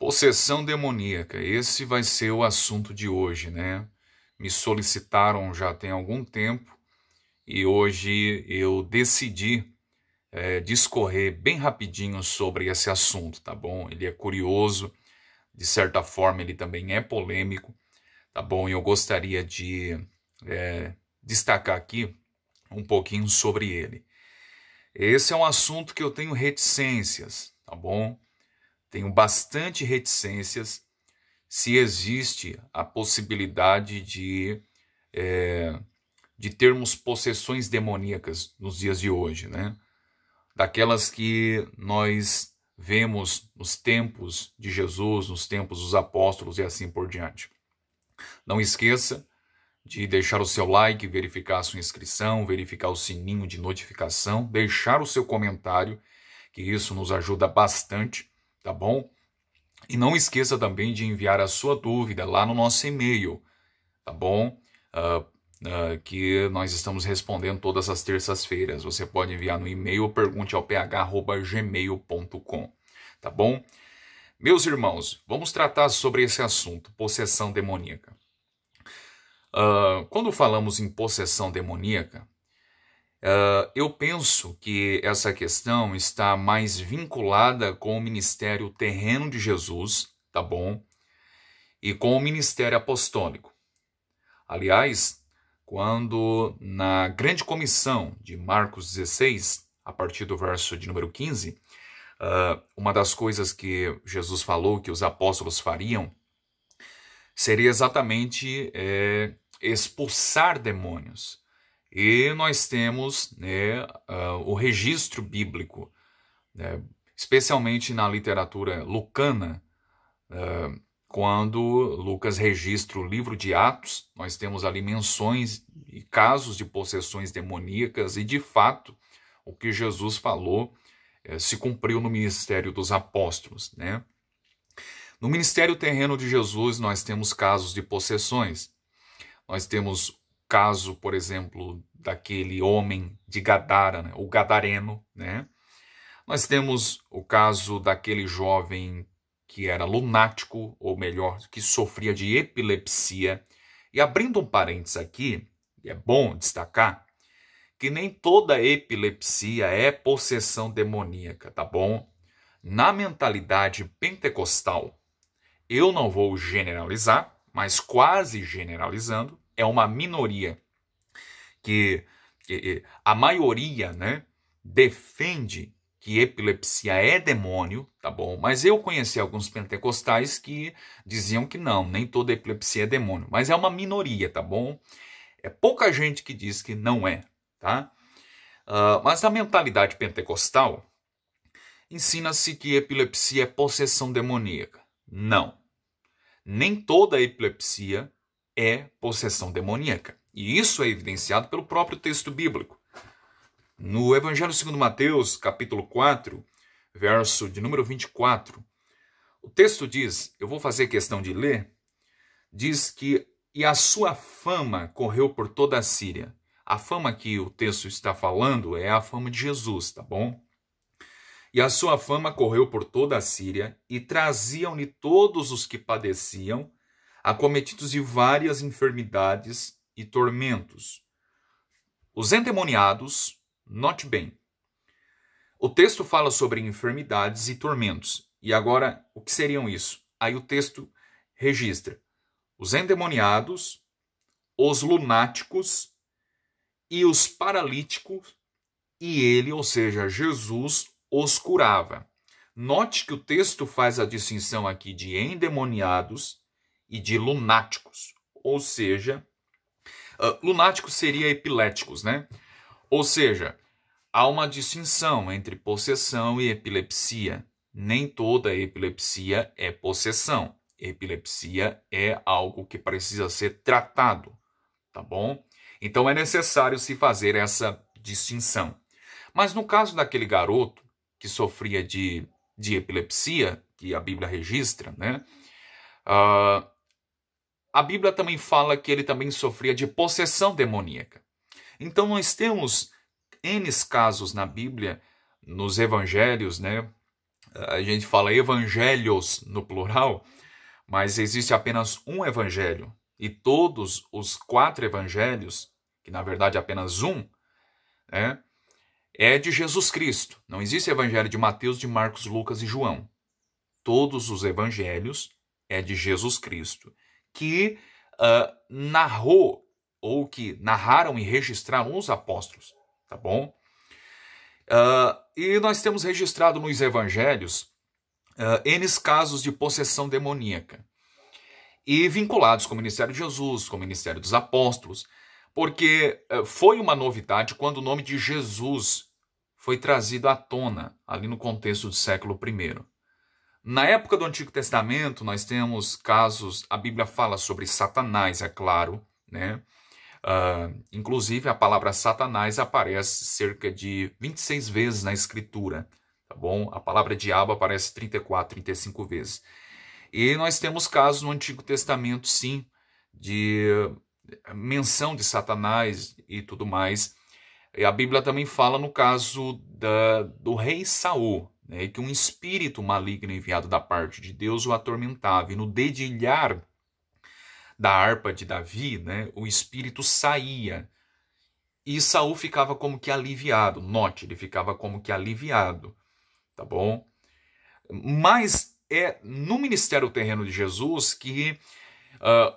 Possessão demoníaca, esse vai ser o assunto de hoje, né? Me solicitaram já tem algum tempo e hoje eu decidi discorrer bem rapidinho sobre esse assunto, tá bom? Ele é curioso, de certa forma ele também é polêmico, tá bom? E eu gostaria de destacar aqui um pouquinho sobre ele. Esse é um assunto que eu tenho reticências, tá bom? Tenho bastante reticências se existe a possibilidade de termos possessões demoníacas nos dias de hoje, né? Daquelas que nós vemos nos tempos de Jesus, nos tempos dos apóstolos e assim por diante. Não esqueça de deixar o seu like, verificar a sua inscrição, verificar o sininho de notificação, deixar o seu comentário, que isso nos ajuda bastante, tá bom? E não esqueça também de enviar a sua dúvida lá no nosso e-mail, tá bom? Que nós estamos respondendo todas as terças-feiras. Você pode enviar no e-mail ou pergunteaoph@gmail.com, tá bom? Meus irmãos, vamos tratar sobre esse assunto, possessão demoníaca. Quando falamos em possessão demoníaca, eu penso que essa questão está mais vinculada com o ministério terreno de Jesus, tá bom? E com o ministério apostólico. Aliás, quando na grande comissão de Marcos 16, a partir do verso de número 15, uma das coisas que Jesus falou que os apóstolos fariam seria exatamente expulsar demônios. E nós temos o registro bíblico, especialmente na literatura lucana, quando Lucas registra o livro de Atos, nós temos ali menções e casos de possessões demoníacas e, de fato, o que Jesus falou se cumpriu no ministério dos apóstolos, né? No ministério terreno de Jesus, nós temos casos de possessões. Nós temos o caso, por exemplo, daquele homem de Gadara, né? O gadareno, né? Nós temos o caso daquele jovem que era lunático, ou melhor, que sofria de epilepsia. E abrindo um parênteses aqui, é bom destacar que nem toda epilepsia é possessão demoníaca, tá bom? Na mentalidade pentecostal, eu não vou generalizar, mas quase generalizando, é uma minoria que a maioria, né, defende que epilepsia é demônio, tá bom? Mas eu conheci alguns pentecostais que diziam que não, nem toda epilepsia é demônio. Mas é uma minoria, tá bom? É pouca gente que diz que não é, tá? Mas na mentalidade pentecostal, ensina-se que epilepsia é possessão demoníaca. Não. Nem toda epilepsia é possessão demoníaca. E isso é evidenciado pelo próprio texto bíblico. No Evangelho segundo Mateus, capítulo 4, verso de número 24, o texto diz, eu vou fazer questão de ler, diz que, e a sua fama correu por toda a Síria. A fama que o texto está falando é a fama de Jesus, tá bom? E a sua fama correu por toda a Síria, e traziam-lhe todos os que padeciam, acometidos de várias enfermidades e tormentos. Os endemoniados, note bem, o texto fala sobre enfermidades e tormentos. E agora, o que seriam isso? Aí o texto registra os endemoniados, os lunáticos e os paralíticos, e ele, ou seja, Jesus, os curava. Note que o texto faz a distinção aqui de endemoniados e de lunáticos. Ou seja, lunáticos seria epiléticos, né? Ou seja, há uma distinção entre possessão e epilepsia. Nem toda epilepsia é possessão. Epilepsia é algo que precisa ser tratado, tá bom? Então é necessário se fazer essa distinção. Mas no caso daquele garoto que sofria de epilepsia, que a Bíblia registra, né? A Bíblia também fala que ele também sofria de possessão demoníaca. Então nós temos N casos na Bíblia, nos evangelhos, né, A gente fala evangelhos no plural, mas existe apenas um evangelho. E todos os 4 evangelhos, que na verdade é apenas um, né, é de Jesus Cristo. Não existe evangelho de Mateus, de Marcos, Lucas e João. Todos os evangelhos é de Jesus Cristo, que narrou, ou que narraram e registraram os apóstolos, tá bom? E nós temos registrado nos evangelhos N casos de possessão demoníaca, e vinculados com o ministério de Jesus, com o ministério dos apóstolos, porque foi uma novidade quando o nome de Jesus foi trazido à tona, ali no contexto do século I. Na época do Antigo Testamento, nós temos casos, a Bíblia fala sobre Satanás, é claro, né? Inclusive, a palavra Satanás aparece cerca de 26 vezes na Escritura, tá bom? A palavra diabo aparece 34, 35 vezes. E nós temos casos no Antigo Testamento, sim, de menção de Satanás e tudo mais. E a Bíblia também fala no caso do rei Saul, né, que um espírito maligno enviado da parte de Deus o atormentava. E no dedilhar da harpa de Davi, né, o espírito saía. E Saul ficava como que aliviado. Note, ele ficava como que aliviado. Tá bom? Mas é no ministério terreno de Jesus que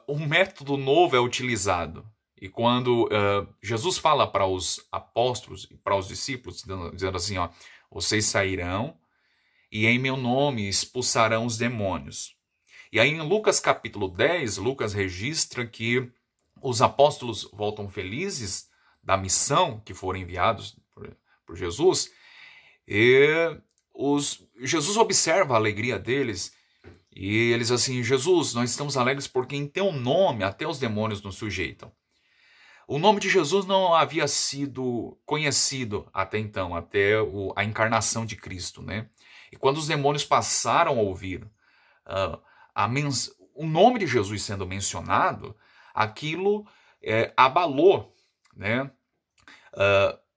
um método novo é utilizado. E quando Jesus fala para os apóstolos e para os discípulos, dizendo assim, ó, vocês sairão e em meu nome expulsarão os demônios. E aí em Lucas capítulo 10, Lucas registra que os apóstolos voltam felizes da missão que foram enviados por Jesus, e Jesus observa a alegria deles, e eles assim, Jesus, nós estamos alegres porque em teu nome até os demônios nos sujeitam. O nome de Jesus não havia sido conhecido até então, até a encarnação de Cristo, né? E quando os demônios passaram a ouvir o nome de Jesus sendo mencionado, aquilo abalou, né,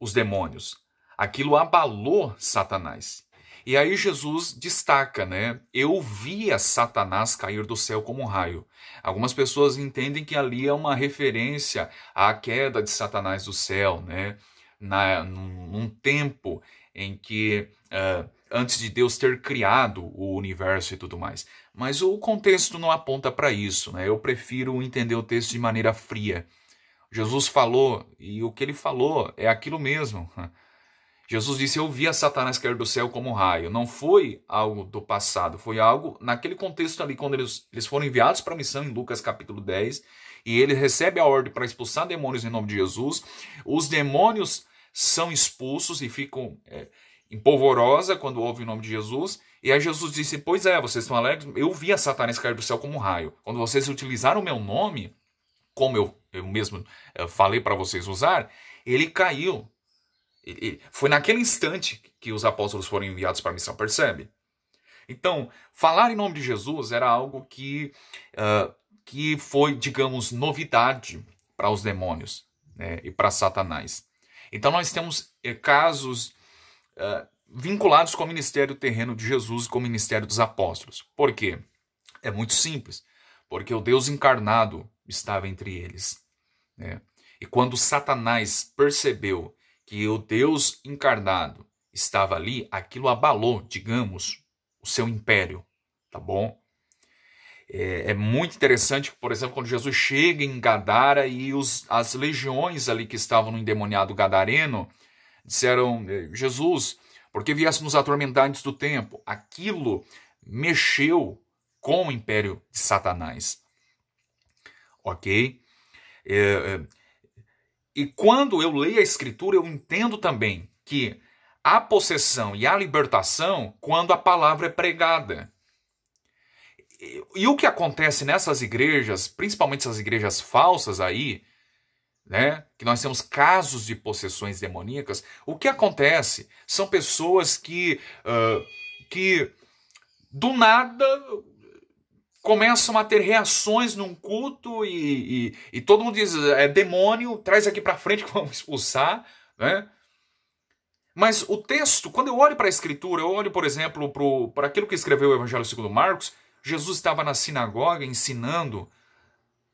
os demônios. Aquilo abalou Satanás. E aí Jesus destaca, né? Eu via Satanás cair do céu como um raio. Algumas pessoas entendem que ali é uma referência à queda de Satanás do céu, né? Num tempo em que, antes de Deus ter criado o universo e tudo mais. Mas o contexto não aponta para isso, né? Eu prefiro entender o texto de maneira fria. Jesus falou, e o que ele falou é aquilo mesmo. Jesus disse, eu vi a Satanás cair do céu como um raio. Não foi algo do passado, foi algo naquele contexto ali, quando eles foram enviados para a missão em Lucas capítulo 10, e ele recebe a ordem para expulsar demônios em nome de Jesus. Os demônios são expulsos e ficam em polvorosa quando ouvem o nome de Jesus. E aí Jesus disse, pois é, vocês estão alegres? Eu vi a Satanás cair do céu como um raio. Quando vocês utilizaram o meu nome, como eu mesmo falei para vocês usar, ele caiu. Foi naquele instante que os apóstolos foram enviados para a missão, percebe? Então, falar em nome de Jesus era algo que foi, digamos, novidade para os demônios, né, e para Satanás. Então nós temos casos vinculados com o ministério terreno de Jesus e com o ministério dos apóstolos. Por quê? É muito simples. Porque o Deus encarnado estava entre eles, né? E quando Satanás percebeu que o Deus encarnado estava ali, aquilo abalou, digamos, o seu império, tá bom? É muito interessante, por exemplo, quando Jesus chega em Gadara e as legiões ali que estavam no endemoniado gadareno disseram, Jesus, por que viesse nos atormentar antes do tempo? Aquilo mexeu com o império de Satanás, ok? E quando eu leio a Escritura, eu entendo também que há possessão e há libertação quando a palavra é pregada. E o que acontece nessas igrejas, principalmente essas igrejas falsas aí, né, que nós temos casos de possessões demoníacas, o que acontece são pessoas que do nada começam a ter reações num culto e todo mundo diz, é demônio, traz aqui para frente que vamos expulsar, né? Mas o texto, quando eu olho para a Escritura, eu olho, por exemplo, para aquilo que escreveu o Evangelho segundo Marcos, Jesus estava na sinagoga ensinando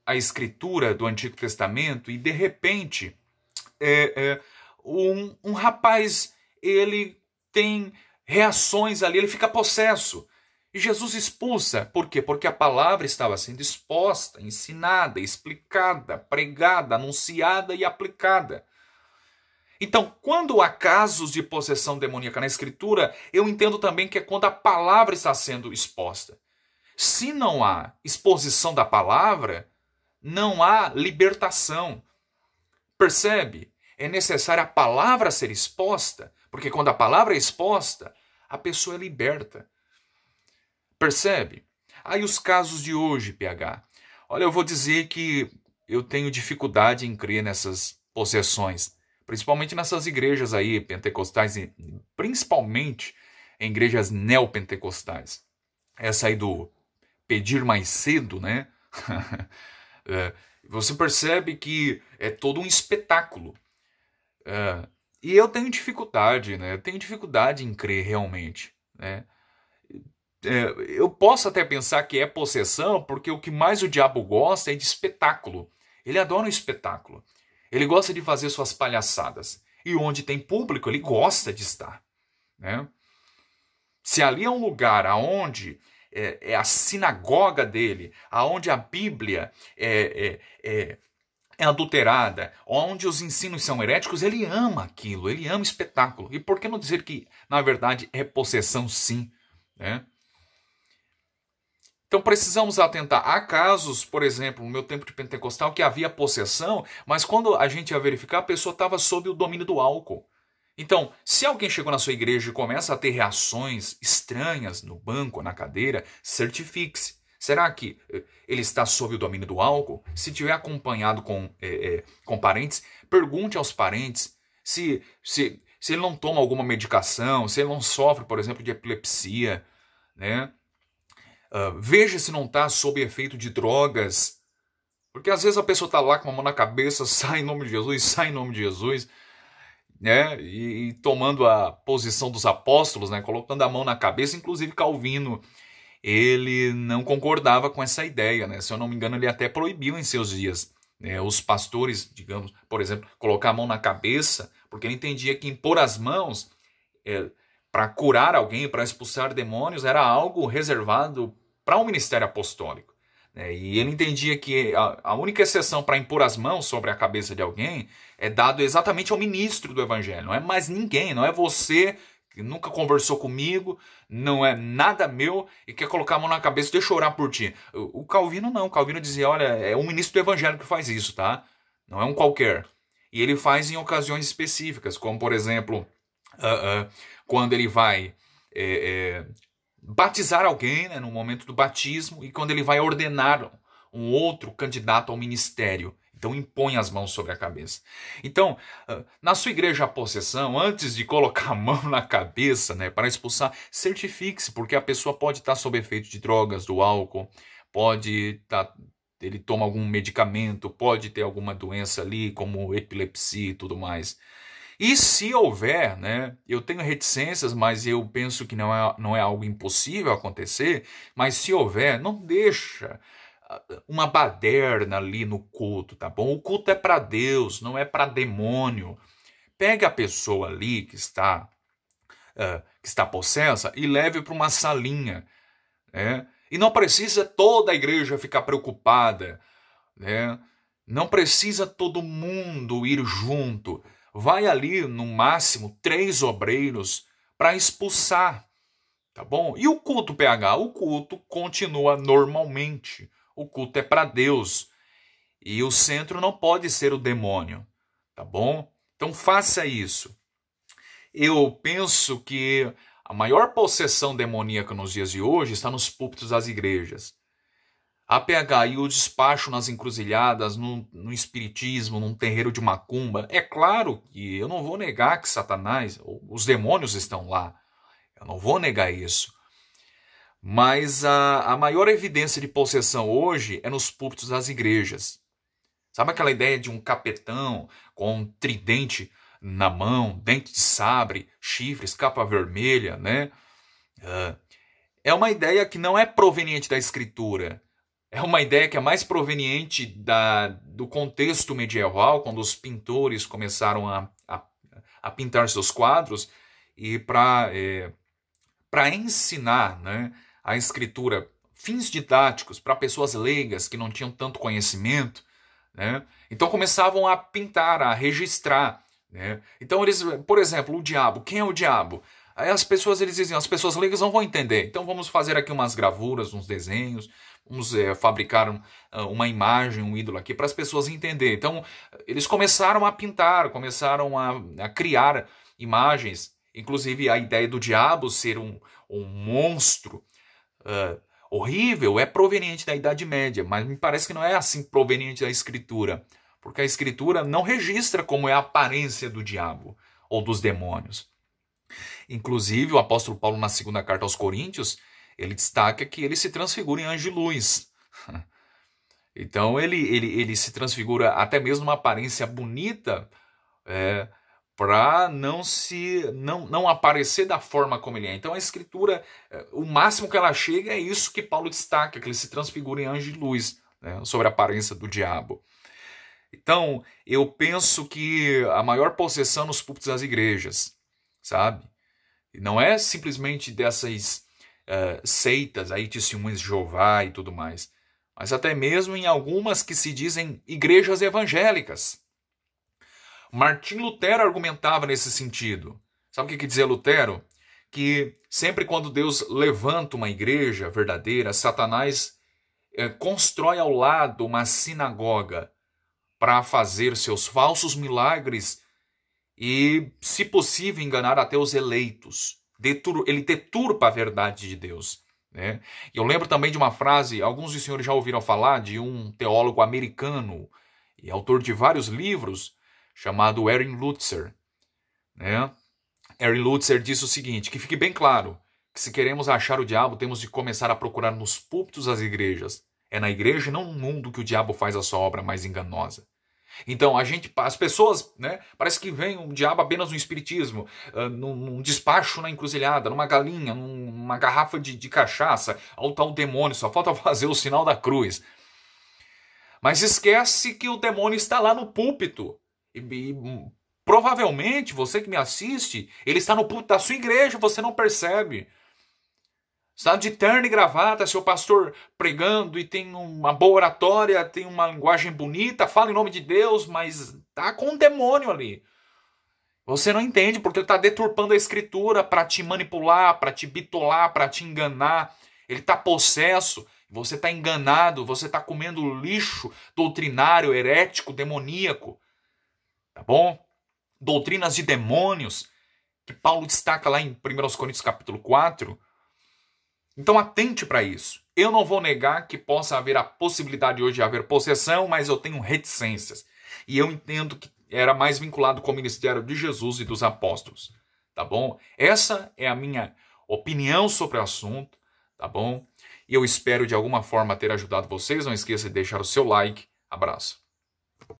a Escritura do Antigo Testamento e, de repente, um rapaz, ele tem reações ali, ele fica possesso. E Jesus expulsa. Por quê? Porque a palavra estava sendo exposta, ensinada, explicada, pregada, anunciada e aplicada. Então, quando há casos de possessão demoníaca na Escritura, eu entendo também que é quando a palavra está sendo exposta. Se não há exposição da palavra, não há libertação. Percebe? É necessária a palavra ser exposta, porque quando a palavra é exposta, a pessoa é liberta. Percebe? Aí os casos de hoje, PH. Olha, eu vou dizer que eu tenho dificuldade em crer nessas possessões, principalmente nessas igrejas aí pentecostais, principalmente em igrejas neopentecostais. Essa aí do pedir mais cedo, né? Você percebe que é todo um espetáculo. E eu tenho dificuldade, né? Eu tenho dificuldade em crer realmente, né? Eu posso até pensar que é possessão, porque o que mais o diabo gosta é de espetáculo. Ele adora um espetáculo. Ele gosta de fazer suas palhaçadas. E onde tem público, ele gosta de estar, né? Se ali é um lugar onde é a sinagoga dele, onde a Bíblia é adulterada, onde os ensinos são heréticos, ele ama aquilo, ele ama espetáculo. E por que não dizer que, na verdade, é possessão sim, né? Então precisamos atentar. Há casos, por exemplo, no meu tempo de pentecostal, que havia possessão, mas quando a gente ia verificar, a pessoa estava sob o domínio do álcool. Então, se alguém chegou na sua igreja e começa a ter reações estranhas no banco, na cadeira, certifique-se. Será que ele está sob o domínio do álcool? Se tiver acompanhado com parentes, pergunte aos parentes se ele não toma alguma medicação, se ele não sofre, por exemplo, de epilepsia, né? Veja se não está sob efeito de drogas. Porque às vezes a pessoa está lá com a mão na cabeça, sai em nome de Jesus, sai em nome de Jesus, né? E tomando a posição dos apóstolos, né? Colocando a mão na cabeça. Inclusive Calvino, ele não concordava com essa ideia, né? Se eu não me engano, ele até proibiu em seus dias, né, os pastores, digamos, por exemplo, colocar a mão na cabeça, porque ele entendia que impor as mãos para curar alguém, para expulsar demônios, era algo reservado para o ministério apostólico. E ele entendia que a única exceção para impor as mãos sobre a cabeça de alguém é dado exatamente ao ministro do evangelho. Não é mais ninguém, não é você que nunca conversou comigo, não é nada meu e quer colocar a mão na cabeça, deixa eu orar por ti. O Calvino não, o Calvino dizia, olha, é um ministro do evangelho que faz isso, tá? Não é um qualquer. E ele faz em ocasiões específicas, como por exemplo, quando ele vai batizar alguém, né, no momento do batismo, e quando ele vai ordenar um outro candidato ao ministério. Então impõe as mãos sobre a cabeça. Então, na sua igreja a possessão, antes de colocar a mão na cabeça, né, para expulsar, certifique-se, porque a pessoa pode estar sob efeito de drogas, do álcool, ele toma algum medicamento, pode ter alguma doença ali, como epilepsia e tudo mais. E se houver, né, eu tenho reticências, mas eu penso que não é algo impossível acontecer, mas se houver, não deixa uma baderna ali no culto, tá bom? O culto é para Deus, não é para demônio. Pega a pessoa ali que está possessa e leve para uma salinha, né? E não precisa toda a igreja ficar preocupada, né? Não precisa todo mundo ir junto. Vai ali, no máximo, 3 obreiros para expulsar, tá bom? E o culto, PH? O culto continua normalmente. O culto é para Deus. E o centro não pode ser o demônio, tá bom? Então faça isso. Eu penso que a maior possessão demoníaca nos dias de hoje está nos púlpitos das igrejas. A PH e o despacho nas encruzilhadas, no espiritismo, num terreiro de macumba. É claro que eu não vou negar que Satanás, os demônios estão lá. Eu não vou negar isso. Mas a maior evidência de possessão hoje é nos púlpitos das igrejas. Sabe aquela ideia de um capetão com um tridente na mão, dente de sabre, chifres, capa vermelha, né? É uma ideia que não é proveniente da Escritura. É uma ideia que é mais proveniente do contexto medieval, quando os pintores começaram a pintar seus quadros, e para ensinar, né, a Escritura, fins didáticos para pessoas leigas que não tinham tanto conhecimento, né? Então começavam a pintar, a registrar, né? Então eles, por exemplo, o diabo, quem é o diabo? Aí eles diziam, as pessoas leigas não vão entender, então vamos fazer aqui umas gravuras, uns desenhos, vamos fabricar uma imagem, um ídolo aqui para as pessoas entenderem. Então eles começaram a pintar, começaram a criar imagens, inclusive a ideia do diabo ser um monstro horrível é proveniente da Idade Média, mas me parece que não é assim proveniente da Escritura, porque a Escritura não registra como é a aparência do diabo ou dos demônios. Inclusive, o apóstolo Paulo, na segunda carta aos Coríntios, ele destaca que ele se transfigura em anjo de luz. Então, ele se transfigura até mesmo numa aparência bonita, para não aparecer da forma como ele é. Então a Escritura, o máximo que ela chega é isso que Paulo destaca, que ele se transfigura em anjo de luz, né, sobre a aparência do diabo. Então eu penso que a maior possessão nos púlpitos das igrejas, sabe? Não é simplesmente dessas seitas, aí testemunhas de Jeová e tudo mais, mas até mesmo em algumas que se dizem igrejas evangélicas. Martim Lutero argumentava nesse sentido. Sabe o que dizia Lutero? Que sempre quando Deus levanta uma igreja verdadeira, Satanás constrói ao lado uma sinagoga para fazer seus falsos milagres e, se possível, enganar até os eleitos. Ele deturpa a verdade de Deus, né? E eu lembro também de uma frase, alguns dos senhores já ouviram falar, de um teólogo americano e autor de vários livros, chamado Erwin Lutzer, né? Erwin Lutzer disse o seguinte, que fique bem claro, que se queremos achar o diabo, temos de começar a procurar nos púlpitos das igrejas. É na igreja e não no mundo que o diabo faz a sua obra mais enganosa. Então, as pessoas, né, parece que vem o diabo apenas no espiritismo, num despacho na encruzilhada, numa galinha, numa garrafa de cachaça, ao tal demônio, só falta fazer o sinal da cruz. Mas esquece que o demônio está lá no púlpito. E provavelmente, você que me assiste, ele está no púlpito da sua igreja, você não percebe. Está de terno e gravata, seu pastor pregando e tem uma boa oratória, tem uma linguagem bonita, fala em nome de Deus, mas está com um demônio ali. Você não entende porque ele está deturpando a Escritura para te manipular, para te bitolar, para te enganar. Ele está possesso, você está enganado, você está comendo lixo doutrinário, herético, demoníaco. Tá bom? Doutrinas de demônios, que Paulo destaca lá em 1 Coríntios capítulo 4. Então atente para isso. Eu não vou negar que possa haver a possibilidade hoje de haver possessão, mas eu tenho reticências. E eu entendo que era mais vinculado com o ministério de Jesus e dos apóstolos. Tá bom? Essa é a minha opinião sobre o assunto. Tá bom? E eu espero de alguma forma ter ajudado vocês. Não esqueça de deixar o seu like. Abraço.